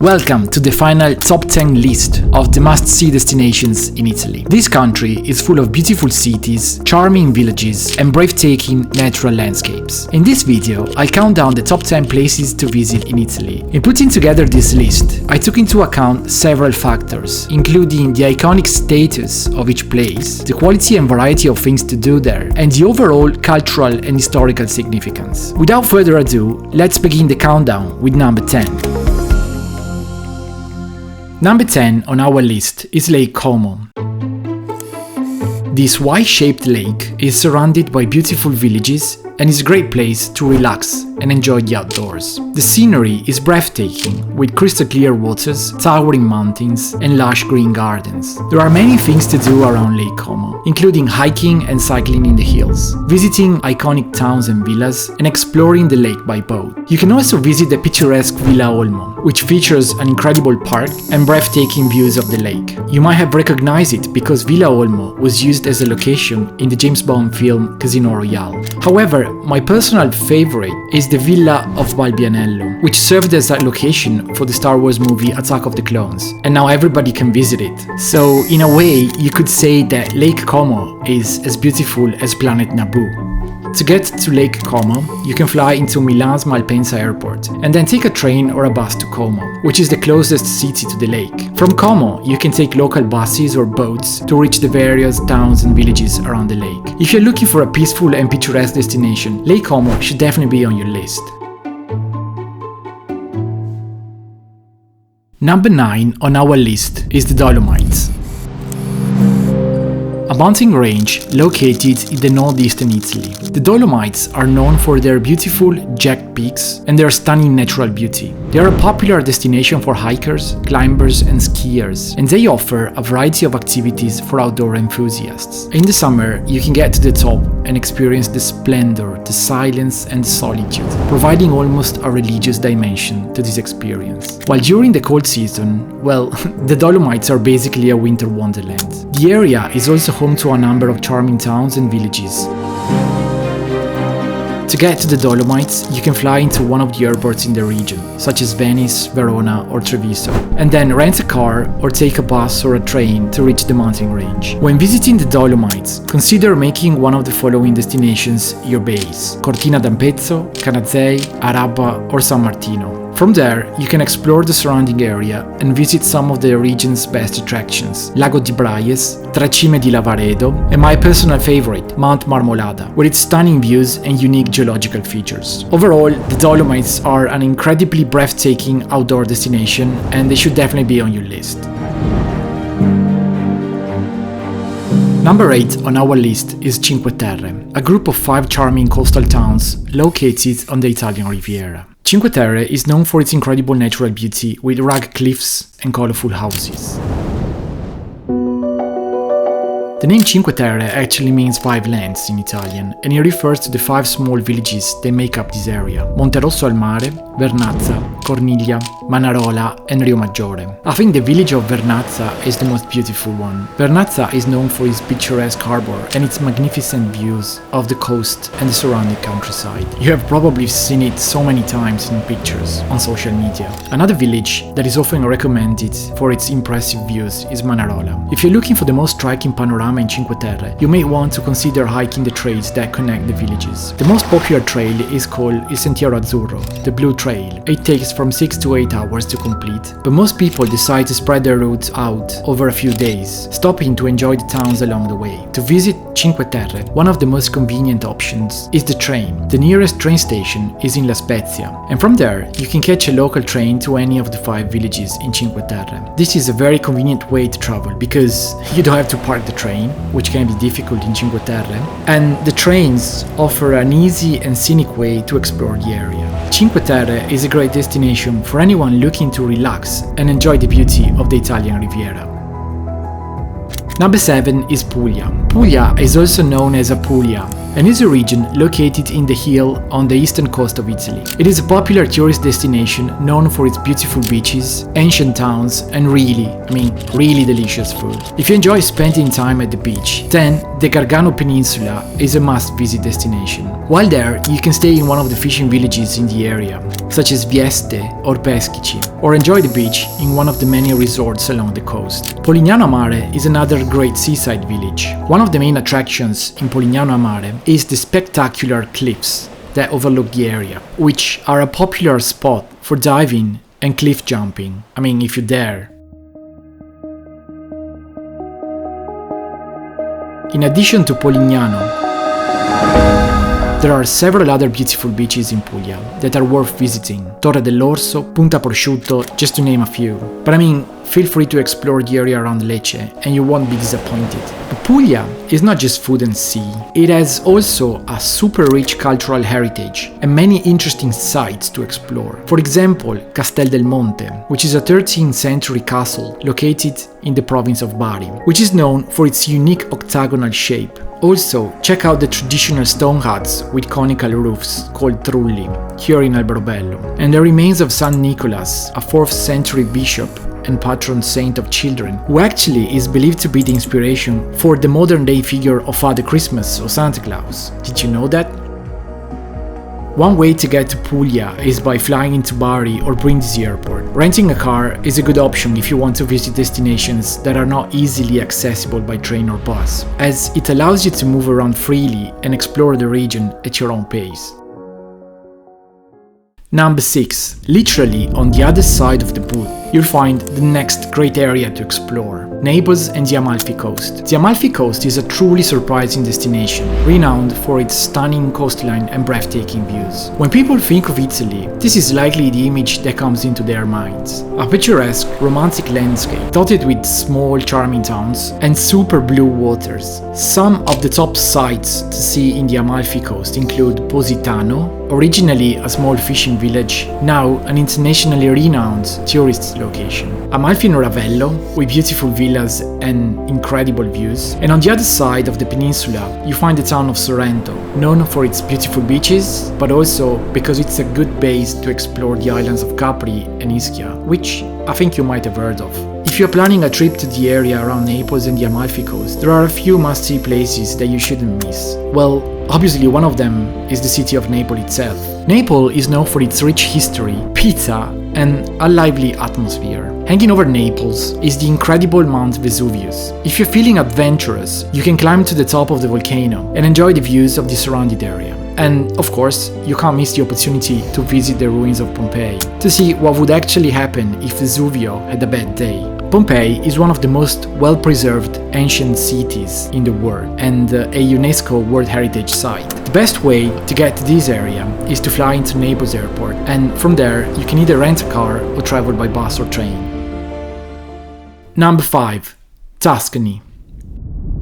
Welcome to the final top 10 list of the must-see destinations in Italy. This country is full of beautiful cities, charming villages, and breathtaking natural landscapes. In this video, I'll count down the top 10 places to visit in Italy. In putting together this list, I took into account several factors, including the iconic status of each place, the quality and variety of things to do there, and the overall cultural and historical significance. Without further ado, let's begin the countdown with number 10. Number 10 on our list is Lake Como. This Y-shaped lake is surrounded by beautiful villages and is a great place to relax and enjoy the outdoors. The scenery is breathtaking, with crystal clear waters, towering mountains, and lush green gardens. There are many things to do around Lake Como, including hiking and cycling in the hills, visiting iconic towns and villas, and exploring the lake by boat. You can also visit the picturesque Villa Olmo, which features an incredible park and breathtaking views of the lake. You might have recognized it because Villa Olmo was used as a location in the James Bond film Casino Royale. However, my personal favorite is the Villa of Balbianello, which served as a location for the Star Wars movie Attack of the Clones, and now everybody can visit it. So, in a way, you could say that Lake Como is as beautiful as planet Naboo. To get to Lake Como, you can fly into Milan's Malpensa airport and then take a train or a bus to Como, which is the closest city to the lake. From Como, you can take local buses or boats to reach the various towns and villages around the lake. If you're looking for a peaceful and picturesque destination, Lake Como should definitely be on your list. Number 9 on our list is the Dolomites. A mountain range located in the northeastern Italy. The Dolomites are known for their beautiful jagged peaks and their stunning natural beauty. They are a popular destination for hikers, climbers, and skiers, and they offer a variety of activities for outdoor enthusiasts. In the summer, you can get to the top and experience the splendor, the silence, and the solitude, providing almost a religious dimension to this experience. While during the cold season, well, the Dolomites are basically a winter wonderland. The area is also home to a number of charming towns and villages. To get to the Dolomites, you can fly into one of the airports in the region, such as Venice, Verona, or Treviso, and then rent a car or take a bus or a train to reach the mountain range. When visiting the Dolomites, consider making one of the following destinations your base: Cortina d'Ampezzo, Canazei, Araba, or San Martino. From there, you can explore the surrounding area and visit some of the region's best attractions: Lago di Braies, Tracime di Lavaredo, and my personal favorite, Mount Marmolada, with its stunning views and unique geological features. Overall, the Dolomites are an incredibly breathtaking outdoor destination, and they should definitely be on your list. Number 8 on our list is Cinque Terre, a group of 5 charming coastal towns located on the Italian Riviera. Cinque Terre is known for its incredible natural beauty with rugged cliffs and colorful houses. The name Cinque Terre actually means 5 lands in Italian, and it refers to the 5 small villages that make up this area: Monterosso al Mare, Vernazza, Corniglia, Manarola, and Riomaggiore. I think the village of Vernazza is the most beautiful one. Vernazza is known for its picturesque harbor and its magnificent views of the coast and the surrounding countryside. You have probably seen it so many times in pictures on social media. Another village that is often recommended for its impressive views is Manarola. If you're looking for the most striking panorama in Cinque Terre, you may want to consider hiking the trails that connect the villages. The most popular trail is called Il Sentiero Azzurro, the Blue Trail. It takes from 6 to 8 hours to complete, but most people decide to spread their route out over a few days, stopping to enjoy the towns along the way. To visit Cinque Terre, one of the most convenient options is the train. The nearest train station is in La Spezia, and from there you can catch a local train to any of the 5 villages in Cinque Terre. This is a very convenient way to travel because you don't have to park the train, which can be difficult in Cinque Terre, and the trains offer an easy and scenic way to explore the area. Cinque Terre is a great destination for anyone looking to relax and enjoy the beauty of the Italian Riviera. Number 7 is Puglia. Puglia is also known as Apulia, and is a region located in the hill on the eastern coast of Italy. It is a popular tourist destination known for its beautiful beaches, ancient towns, and really delicious food. If you enjoy spending time at the beach, then the Gargano Peninsula is a must-visit destination. While there, you can stay in one of the fishing villages in the area, such as Vieste or Peschici, or enjoy the beach in one of the many resorts along the coast. Polignano a Mare is another great seaside village. One of the main attractions in Polignano a Mare is the spectacular cliffs that overlook the area, which are a popular spot for diving and cliff jumping. If you dare. In addition to Polignano, there are several other beautiful beaches in Puglia that are worth visiting. Torre dell'Orso, Punta Prosciutto, just to name a few. But feel free to explore the area around Lecce and you won't be disappointed. But Puglia is not just food and sea. It has also a super rich cultural heritage and many interesting sites to explore. For example, Castel del Monte, which is a 13th century castle located in the province of Bari, which is known for its unique octagonal shape. Also, check out the traditional stone huts with conical roofs called trulli, here in Alberobello, and the remains of San Nicholas, a 4th century bishop and patron saint of children, who actually is believed to be the inspiration for the modern-day figure of Father Christmas or Santa Claus. Did you know that? One way to get to Puglia is by flying into Bari or Brindisi airport. Renting a car is a good option if you want to visit destinations that are not easily accessible by train or bus, as it allows you to move around freely and explore the region at your own pace. Number 6. Literally on the other side of the Put, you'll find the next great area to explore, Naples and the Amalfi Coast. The Amalfi Coast is a truly surprising destination, renowned for its stunning coastline and breathtaking views. When people think of Italy, this is likely the image that comes into their minds. A picturesque, romantic landscape, dotted with small, charming towns and super blue waters. Some of the top sites to see in the Amalfi Coast include Positano, originally a small fishing village, now an internationally renowned tourist location. Amalfi and Ravello, with beautiful villas and incredible views. And on the other side of the peninsula, you find the town of Sorrento, known for its beautiful beaches, but also because it's a good base to explore the islands of Capri and Ischia, which I think you might have heard of. If you're planning a trip to the area around Naples and the Amalfi Coast, there are a few must-see places that you shouldn't miss. Well, obviously one of them is the city of Naples itself. Naples is known for its rich history, pizza, and a lively atmosphere. Hanging over Naples is the incredible Mount Vesuvius. If you're feeling adventurous, you can climb to the top of the volcano and enjoy the views of the surrounding area. And, of course, you can't miss the opportunity to visit the ruins of Pompeii, to see what would actually happen if Vesuvio had a bad day. Pompeii is one of the most well-preserved ancient cities in the world and a UNESCO World Heritage Site. The best way to get to this area is to fly into Naples Airport, and from there you can either rent a car or travel by bus or train. Number 5. Tuscany.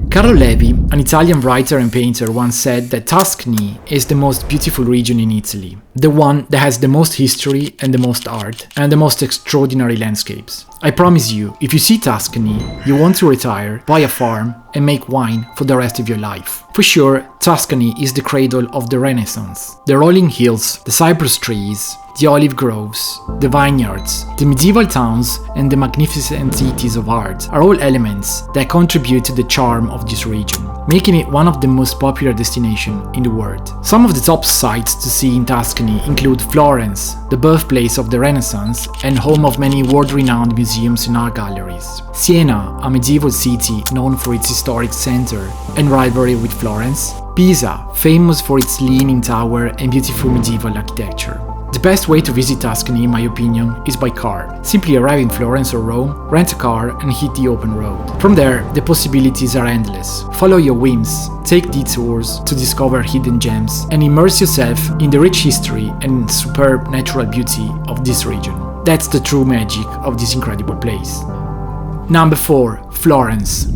Carlo Levi, an Italian writer and painter, once said that Tuscany is the most beautiful region in Italy, the one that has the most history and the most art and the most extraordinary landscapes. I promise you, if you see Tuscany, you want to retire, buy a farm and make wine for the rest of your life. For sure, Tuscany is the cradle of the Renaissance. The rolling hills, the cypress trees, the olive groves, the vineyards, the medieval towns, and the magnificent cities of art are all elements that contribute to the charm of this region, making it one of the most popular destinations in the world. Some of the top sites to see in Tuscany include Florence, the birthplace of the Renaissance and home of many world-renowned museums and art galleries. Siena, a medieval city known for its historic center and rivalry with Florence. Pisa, famous for its leaning tower and beautiful medieval architecture. The best way to visit Tuscany, in my opinion, is by car. Simply arrive in Florence or Rome, rent a car and hit the open road. From there, the possibilities are endless. Follow your whims, take detours to discover hidden gems, and immerse yourself in the rich history and superb natural beauty of this region. That's the true magic of this incredible place. Number 4. Florence.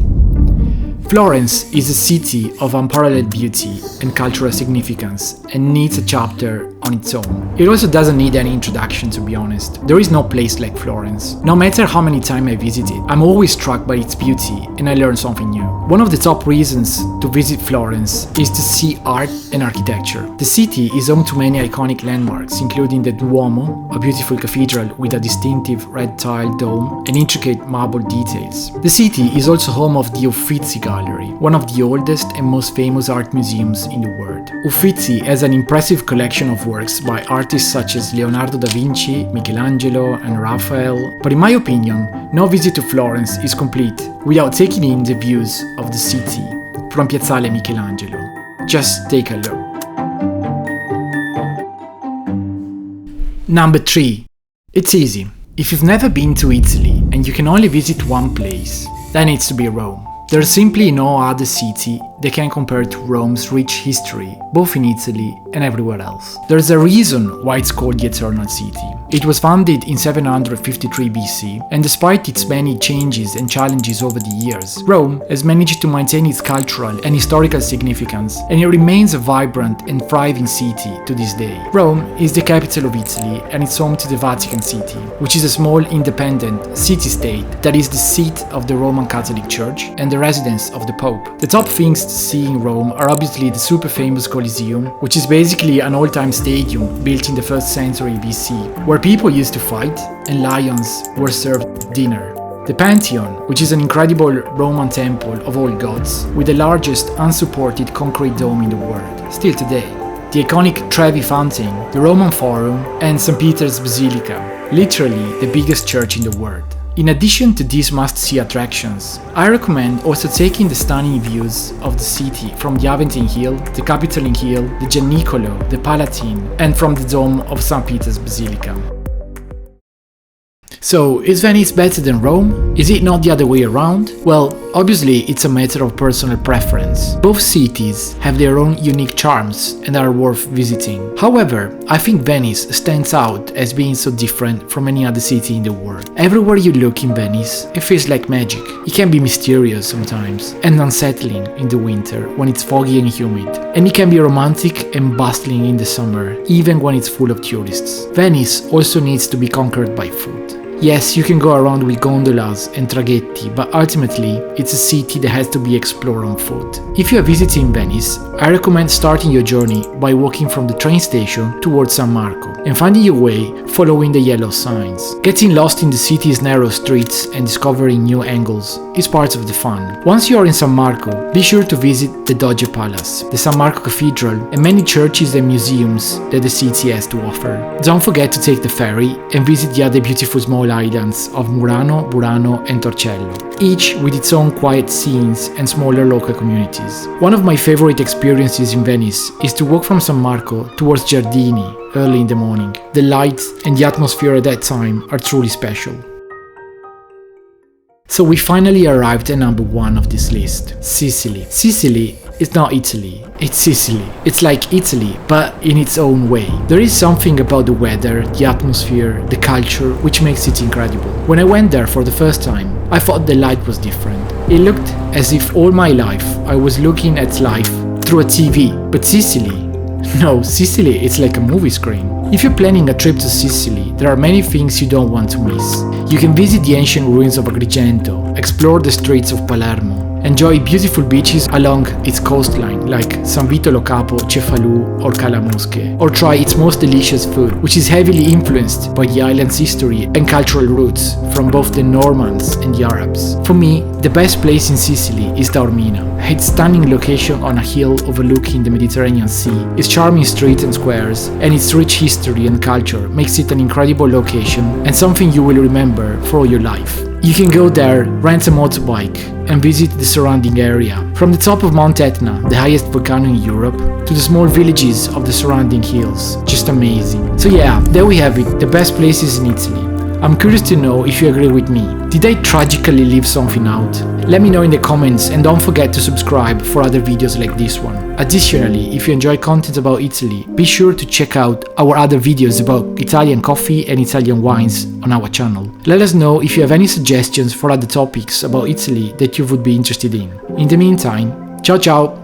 Florence is a city of unparalleled beauty and cultural significance and needs a chapter on its own. It also doesn't need any introduction, to be honest. There is no place like Florence. No matter how many times I visit it, I'm always struck by its beauty and I learn something new. One of the top reasons to visit Florence is to see art and architecture. The city is home to many iconic landmarks, including the Duomo, a beautiful cathedral with a distinctive red tile dome and intricate marble details. The city is also home of the Uffizi Gallery, one of the oldest and most famous art museums in the world. Uffizi has an impressive collection of works by artists such as Leonardo da Vinci, Michelangelo and Raphael, but in my opinion, no visit to Florence is complete without taking in the views of the city from Piazzale Michelangelo. Just take a look. Number 3. It's easy. If you've never been to Italy and you can only visit one place, that needs to be Rome. There's simply no other city that can compare to Rome's rich history, both in Italy and everywhere else. There's a reason why it's called the Eternal City. It was founded in 753 BC, and despite its many changes and challenges over the years, Rome has managed to maintain its cultural and historical significance, and it remains a vibrant and thriving city to this day. Rome is the capital of Italy, and it's home to the Vatican City, which is a small independent city-state that is the seat of the Roman Catholic Church and the residence of the Pope. The top things to see in Rome are obviously the super famous Colosseum, which is basically an old-time stadium built in the 1st century BC, where people used to fight and lions were served dinner. The Pantheon, which is an incredible Roman temple of all gods, with the largest unsupported concrete dome in the world, still today. The iconic Trevi Fountain, the Roman Forum, and St. Peter's Basilica, literally the biggest church in the world. In addition to these must-see attractions, I recommend also taking the stunning views of the city from the Aventine Hill, the Capitoline Hill, the Gianicolo, the Palatine, and from the dome of St. Peter's Basilica. So, is Venice better than Rome? Is it not the other way around? Well, obviously it's a matter of personal preference. Both cities have their own unique charms and are worth visiting. However, I think Venice stands out as being so different from any other city in the world. Everywhere you look in Venice, it feels like magic. It can be mysterious sometimes, and unsettling in the winter when it's foggy and humid. And it can be romantic and bustling in the summer, even when it's full of tourists. Venice also needs to be conquered by food. Yes, you can go around with gondolas and traghetti, but ultimately, it's a city that has to be explored on foot. If you are visiting Venice, I recommend starting your journey by walking from the train station towards San Marco and finding your way following the yellow signs. Getting lost in the city's narrow streets and discovering new angles is part of the fun. Once you are in San Marco, be sure to visit the Doge Palace, the San Marco Cathedral, and many churches and museums that the city has to offer. Don't forget to take the ferry and visit the other beautiful small islands of Murano, Burano, and Torcello, each with its own quiet scenes and smaller local communities. One of my favorite experiences in Venice is to walk from San Marco towards Giardini early in the morning. The lights and the atmosphere at that time are truly special. So we finally arrived at number 1 of this list, Sicily. Sicily is not Italy, it's Sicily. It's like Italy, but in its own way. There is something about the weather, the atmosphere, the culture, which makes it incredible. When I went there for the first time, I thought the light was different. It looked as if all my life I was looking at life through a TV, but Sicily? No, Sicily is like a movie screen. If you're planning a trip to Sicily, there are many things you don't want to miss. You can visit the ancient ruins of Agrigento, explore the streets of Palermo, enjoy beautiful beaches along its coastline like San Vito Lo Capo, Cefalù or Cala Mosche, or try its most delicious food, which is heavily influenced by the island's history and cultural roots from both the Normans and the Arabs. For me, the best place in Sicily is Taormina. Its stunning location on a hill overlooking the Mediterranean Sea, its charming streets and squares, and its rich history and culture makes it an incredible location and something you will remember for all your life. You can go there, rent a motorbike, and visit the surrounding area. From the top of Mount Etna, the highest volcano in Europe, to the small villages of the surrounding hills. Just amazing. So yeah, there we have it, the best places in Italy. I'm curious to know if you agree with me. Did I tragically leave something out? Let me know in the comments and don't forget to subscribe for other videos like this one. Additionally, if you enjoy content about Italy, be sure to check out our other videos about Italian coffee and Italian wines on our channel. Let us know if you have any suggestions for other topics about Italy that you would be interested in. In the meantime, ciao ciao!